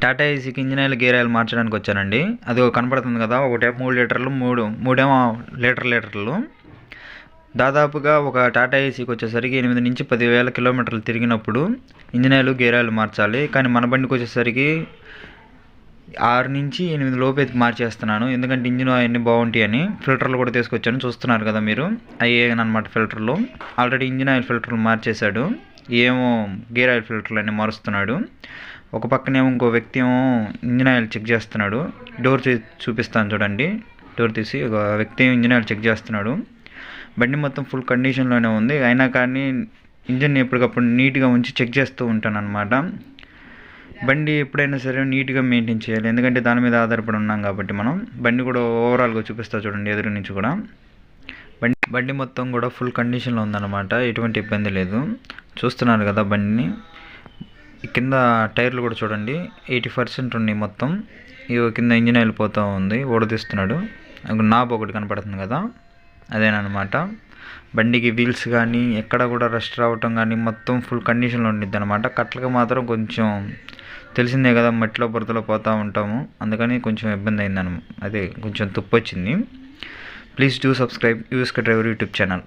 టాటా ఏసీకి engine oil, gear oil మార్చడానికి వచ్చానండి. అది కనపడుతుంది కదా, ఒకటేమో 3 లీటర్లు, మూడేమో లీటర్లు. దాదాపుగా ఒక టాటా ఏసీకి వచ్చేసరికి 8 నుంచి 10,000 కిలోమీటర్లు తిరిగినప్పుడు ఇంజిన్ ఆయిల్, గేర్ ఆయిల్ మార్చాలి. కానీ మన బండికి వచ్చేసరికి 6 నుంచి 8 లోపు మార్చేస్తున్నాను. ఎందుకంటే ఇంజిన్ అవన్నీ బాగుంటాయని. ఫిల్టర్లు కూడా తీసుకొచ్చాను, చూస్తున్నారు కదా మీరు. అయ్యే అనమాట ఫిల్టర్లు. ఆల్రెడీ ఇంజిన్ ఆయిల్ ఫిల్టర్లు మార్చేశాడు, ఏమో గేర్ ఆయిల్ ఫిల్టర్లు అన్నీ మారుస్తున్నాడు. ఒక పక్కనేమో ఇంకో వ్యక్తి ఏమో ఇంజిన్ ఆయిల్ చెక్ చేస్తున్నాడు. డోర్ చూపిస్తాను చూడండి. డోర్ తీసి ఒక వ్యక్తి ఇంజిన్ ఆయిల్ చెక్ చేస్తున్నాడు. బండి మొత్తం ఫుల్ కండిషన్లోనే ఉంది, అయినా కానీ ఇంజిన్ ఎప్పటికప్పుడు నీట్గా ఉంచి చెక్ చేస్తూ ఉంటాను అనమాట. బండి ఎప్పుడైనా సరే నీట్గా మెయింటైన్ చేయాలి, ఎందుకంటే దాని మీద ఆధారపడి ఉన్నాం కాబట్టి మనం. బండి కూడా ఓవరాల్గా చూపిస్తా చూడండి, ఎదురు నుంచి కూడా. బండి మొత్తం కూడా ఫుల్ కండిషన్లో ఉందన్నమాట, ఎటువంటి ఇబ్బంది లేదు. చూస్తున్నారు కదా బండిని. కింద టైర్లు కూడా చూడండి, 80% ఉన్నాయి మొత్తం. కింద ఇంజిన్ ఆయిల్ పోతూ ఉంది, ఊడదీస్తున్నాడు. నాబ్ ఒకటి కనపడుతుంది కదా, అదేనమాట. బండికి వీల్స్ కానీ ఎక్కడ కూడా రస్ట్ రావటం కానీ మొత్తం ఫుల్ కండిషన్లో ఉండిద్ది అనమాట. కట్లకి మాత్రం కొంచెం తెలిసిందే కదా, మట్టిలో బురదలో పోతూ ఉంటాము, అందుకని కొంచెం ఇబ్బంది అయిందను. అదే కొంచెం తుప్పు వచ్చింది. Please do subscribe USK driver YouTube channel.